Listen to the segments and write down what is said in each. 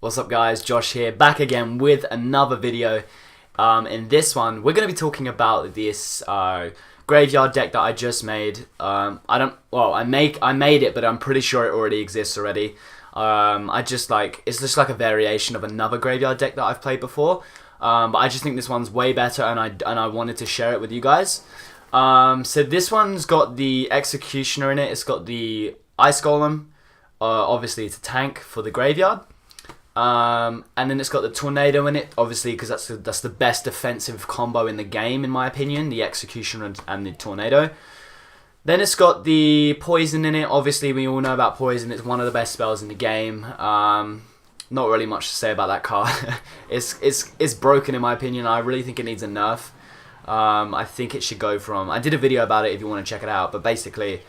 What's up guys, Josh here, back again with another video. In this one, we're going to be talking about this graveyard deck that I just made. I made it, but I'm pretty sure it already exists already. It's just like a variation of another graveyard deck that I've played before. But I just think this one's way better, and I wanted to share it with you guys. So this one's got the Executioner in it. It's got the Ice Golem. Obviously, it's a tank for the graveyard. And then it's got the Tornado in it, obviously, because that's the best defensive combo in the game, in my opinion, the Executioner and the Tornado. Then it's got the Poison in it. Obviously, we all know about Poison. It's one of the best spells in the game. Not really much to say about that card. It's broken, in my opinion. I really think it needs a nerf. I think it should go from... I did a video about it if you want to check it out, but basically...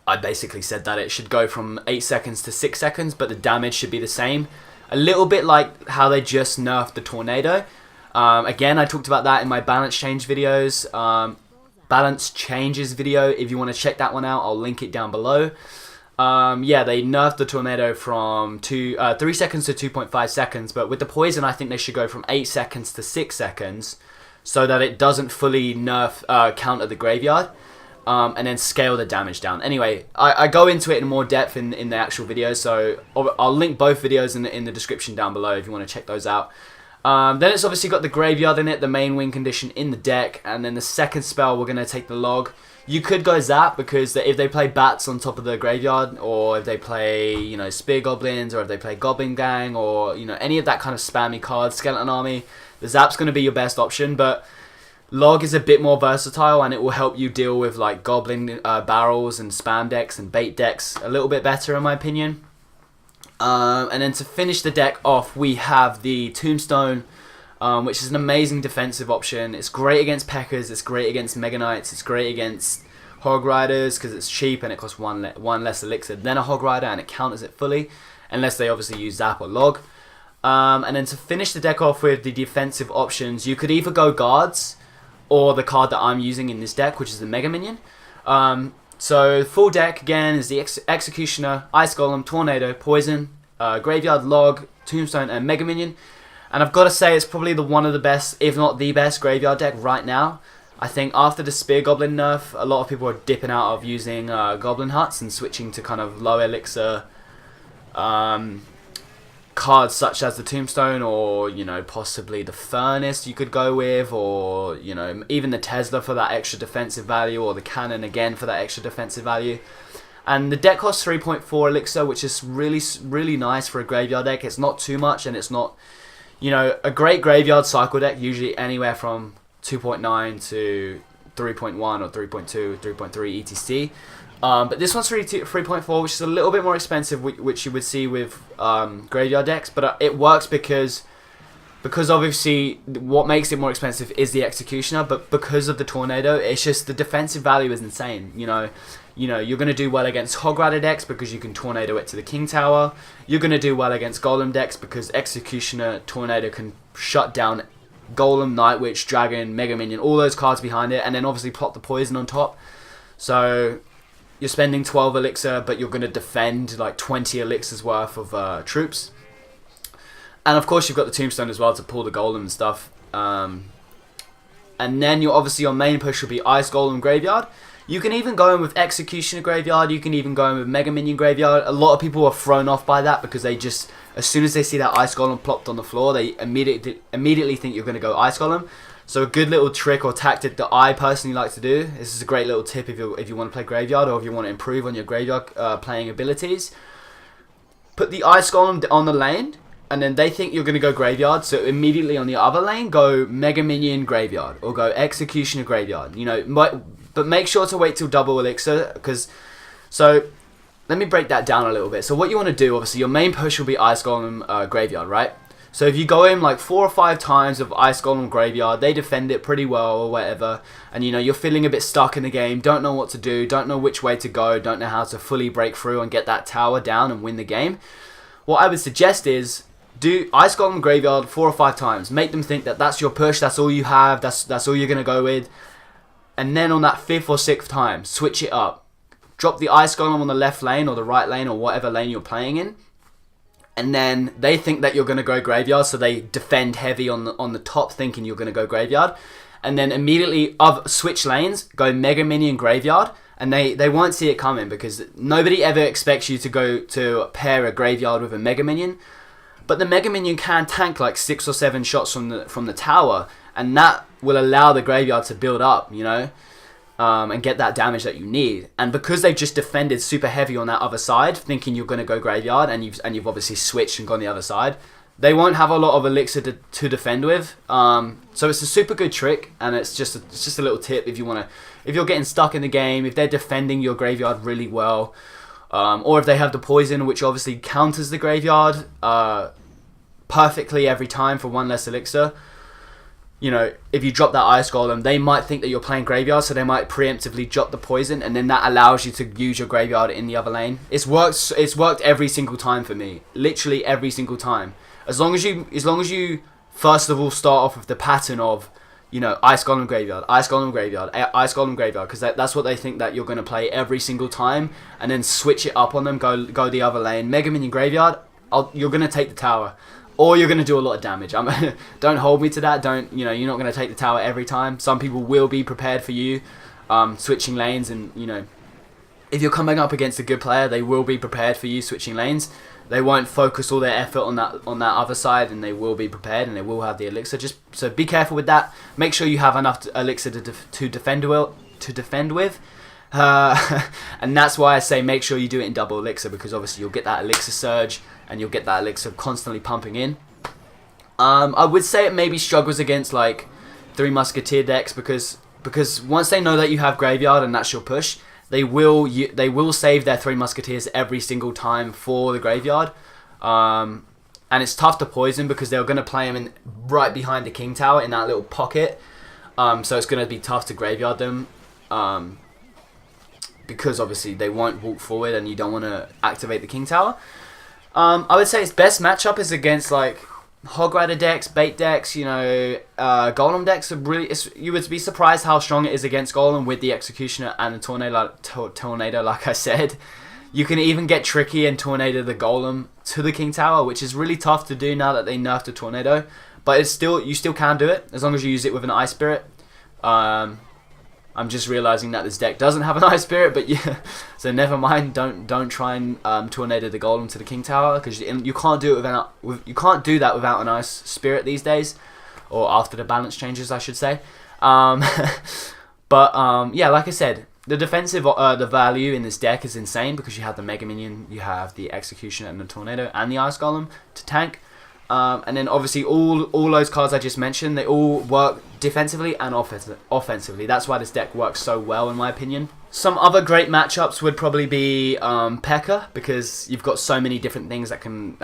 I basically said that it should go from 8 seconds to 6 seconds, but the damage should be the same. A little bit like how they just nerfed the Tornado. Again, I talked about that in my balance change videos. Balance changes video, if you want to check that one out, I'll link it down below. Yeah, they nerfed the Tornado from 3 seconds to 2.5 seconds, but with the Poison, I think they should go from 8 seconds to 6 seconds, so that it doesn't fully nerf counter the graveyard. And then scale the damage down. Anyway, I go into it in more depth in the actual video, so I'll link both videos in the description down below if you want to check those out. Then it's obviously got the Graveyard in it, the main win condition in the deck, and then the second spell we're going to take the Log. You could go Zap, because if they play Bats on top of the Graveyard, or if they play, you know, Spear Goblins, or if they play Goblin Gang, or, you know, any of that kind of spammy cards, Skeleton Army, the Zap's going to be your best option, but... Log is a bit more versatile, and it will help you deal with like Goblin barrels and spam decks and bait decks a little bit better, in my opinion. And then to finish the deck off, we have the Tombstone, which is an amazing defensive option. It's great against Pekkers, it's great against Mega Knights, it's great against Hog Riders because it's cheap and it costs one less elixir than a Hog Rider, and it counters it fully, unless they obviously use Zap or Log. And then to finish the deck off with the defensive options, you could either go Guards, or the card that I'm using in this deck, which is the Mega Minion. So full deck again is the Executioner, Ice Golem, Tornado, Poison, Graveyard, Log, Tombstone, and Mega Minion. And I've got to say it's probably one of the best, if not the best, graveyard deck right now. I think after the Spear Goblin nerf, a lot of people are dipping out of using Goblin Huts and switching to kind of low elixir cards such as the Tombstone, or, you know, possibly the Furnace you could go with, or, you know, even the Tesla for that extra defensive value, or the Cannon again for that extra defensive value. And the deck costs 3.4 elixir, which is really nice for a graveyard deck. It's not too much, and it's not, you know, a great graveyard cycle deck usually anywhere from 2.9 to 3.1 or 3.2, 3.3 etc. But this one's 3.4, which is a little bit more expensive, which you would see with graveyard decks. But it works because obviously what makes it more expensive is the Executioner. But because of the Tornado, it's just the defensive value is insane. You know, you're going to do well against Hog Rider decks because you can Tornado it to the King Tower. You're going to do well against Golem decks because Executioner, Tornado can shut down Golem, Night Witch, Dragon, Mega Minion, all those cards behind it, and then obviously plot the Poison on top. So... you're spending 12 elixir, but you're going to defend like 20 elixirs worth of troops. And of course you've got the Tombstone as well to pull the Golem and stuff. And then your main push will be Ice Golem Graveyard. You can even go in with Executioner Graveyard, you can even go in with Mega Minion Graveyard. A lot of people are thrown off by that because they just, as soon as they see that Ice Golem plopped on the floor, they immediately think you're going to go Ice Golem. So a good little trick or tactic that I personally like to do, this is a great little tip if you want to play Graveyard, or if you want to improve on your Graveyard playing abilities. Put the Ice Golem on the lane, and then they think you're going to go Graveyard, so immediately on the other lane, go Mega Minion Graveyard, or go Executioner Graveyard. You know, but make sure to wait till double elixir, because... So, let me break that down a little bit. So what you want to do, obviously, your main push will be Ice Golem Graveyard, right? So if you go in like 4 or 5 times of Ice Golem Graveyard, they defend it pretty well or whatever, and you know, you're feeling a bit stuck in the game, don't know what to do, don't know which way to go, don't know how to fully break through and get that tower down and win the game, what I would suggest is do Ice Golem Graveyard 4 or 5 times. Make them think that that's your push, that's all you have, that's all you're going to go with. And then on that 5th or 6th time, switch it up. Drop the Ice Golem on the left lane or the right lane or whatever lane you're playing in. and then they think that you're going to go graveyard, so they defend heavy on the top, thinking you're going to go graveyard, and then immediately switch lanes, go Mega Minion graveyard, and they won't see it coming because nobody ever expects you to go to pair a graveyard with a Mega Minion, but the Mega Minion can tank like 6 or 7 shots from the tower, and that will allow the graveyard to build up, you know. And get that damage that you need. And because they've just defended super heavy on that other side, thinking you're going to go graveyard, and you've obviously switched and gone the other side, they won't have a lot of elixir to defend with. So it's a super good trick, and it's just a little tip if you're getting stuck in the game, if they're defending your graveyard really well, or if they have the poison, which obviously counters the graveyard perfectly every time for 1 less elixir. You know, if you drop that Ice Golem, they might think that you're playing graveyard, so they might preemptively drop the poison, and then that allows you to use your graveyard in the other lane. It's worked every single time for me, literally every single time. As long as you first of all start off with the pattern of, you know, Ice Golem graveyard, Ice Golem graveyard, Ice Golem graveyard, because that's what they think that you're going to play every single time, and then switch it up on them, go the other lane, Mega Minion graveyard, you're going to take the tower. Or you're going to do a lot of damage. Don't hold me to that. You're not going to take the tower every time. Some people will be prepared for you, switching lanes, and you know, if you're coming up against a good player, they will be prepared for you switching lanes. They won't focus all their effort on that other side, and they will be prepared, and they will have the elixir. Just so be careful with that. Make sure you have enough elixir to defend with. And that's why I say make sure you do it in double elixir, because obviously you'll get that elixir surge, and you'll get that elixir constantly pumping in. I would say it maybe struggles against like 3 Musketeer decks, because once they know that you have graveyard and that's your push, they will save their 3 Musketeers every single time for the graveyard. And it's tough to poison because they're going to play them right behind the King Tower in that little pocket. So it's going to be tough to graveyard them. Because obviously they won't walk forward, and you don't want to activate the King Tower. I would say its best matchup is against like Hog Rider decks, bait decks, you know, Golem decks. You would be surprised how strong it is against Golem with the Executioner and the Tornado. Like I said, you can even get tricky and Tornado the Golem to the King Tower, which is really tough to do now that they nerfed the Tornado. But you still can do it as long as you use it with an Ice Spirit. I'm just realizing that this deck doesn't have an Ice Spirit, but yeah, so never mind. Don't try and Tornado the Golem to the King Tower, because you can't do it you can't do that without an Ice Spirit these days, or after the balance changes, I should say. But yeah, like I said, the defensive the value in this deck is insane, because you have the Mega Minion, you have the Executioner and the Tornado and the Ice Golem to tank. And then obviously all those cards I just mentioned, they all work defensively and offensively. That's why this deck works so well, in my opinion. Some other great matchups would probably be P.E.K.K.A, because you've got so many different things that can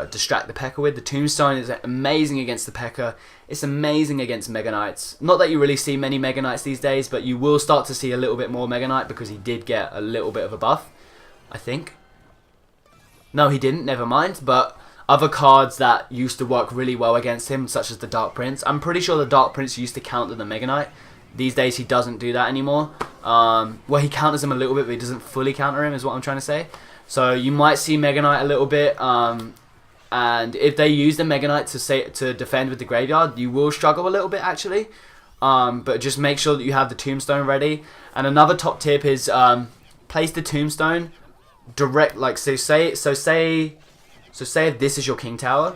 distract the P.E.K.K.A with. The Tombstone is amazing against the P.E.K.K.A. It's amazing against Mega Knights. Not that you really see many Mega Knights these days, but you will start to see a little bit more Mega Knight, because he did get a little bit of a buff, I think. No, he didn't. Never mind. But other cards that used to work really well against him, such as the Dark Prince. I'm pretty sure the Dark Prince used to counter the Mega Knight. These days he doesn't do that anymore. Well, he counters him a little bit, but he doesn't fully counter him, is what I'm trying to say. So you might see Mega Knight a little bit. And if they use the Mega Knight to defend with the graveyard, you will struggle a little bit, actually. But just make sure that you have the Tombstone ready. And another top tip is place the Tombstone direct. Like say if this is your King Tower,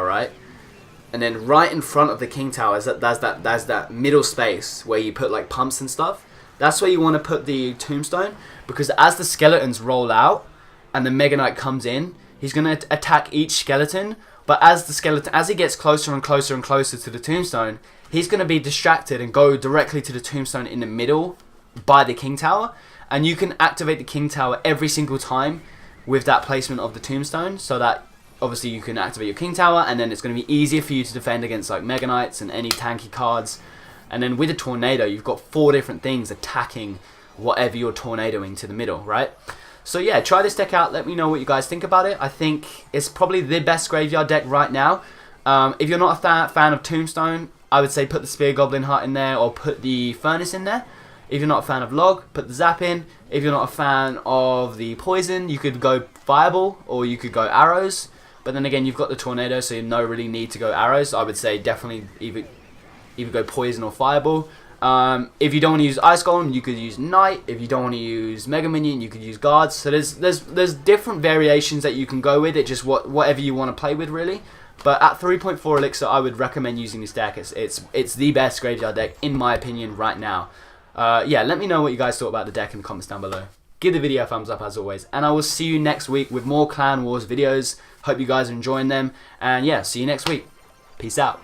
right? And then right in front of the King Tower there's that middle space where you put like pumps and stuff. That's where you want to put the Tombstone, because as the skeletons roll out and the Mega Knight comes in, he's going to attack each skeleton. But as he gets closer and closer and closer to the Tombstone, he's going to be distracted and go directly to the Tombstone in the middle by the King Tower. And you can activate the King Tower every single time with that placement of the Tombstone, so that obviously you can activate your King Tower, and then it's going to be easier for you to defend against like Mega Knights and any tanky cards. And then with a Tornado, you've got 4 different things attacking whatever you're tornadoing to the middle, right? So yeah, try this deck out. Let me know what you guys think about it. I think it's probably the best graveyard deck right now. If you're not a fan of Tombstone, I would say put the Spear Goblin Hut in there, or put the Furnace in there. If you're not a fan of log, put the zap in. If you're not a fan of the poison, you could go fireball or you could go arrows. But then again, you've got the tornado, so you no really need to go arrows. I would say definitely either go poison or fireball. If you don't want to use ice golem, you could use knight. If you don't want to use mega minion, you could use guards. So there's different variations that you can go with. It just whatever you want to play with really. But at 3.4 elixir, I would recommend using this deck. It's the best graveyard deck in my opinion right now. Yeah, let me know what you guys thought about the deck in the comments down below. Give the video a thumbs up as always, and I will see you next week with more Clan Wars videos. Hope you guys are enjoying them, and yeah, see you next week. Peace out.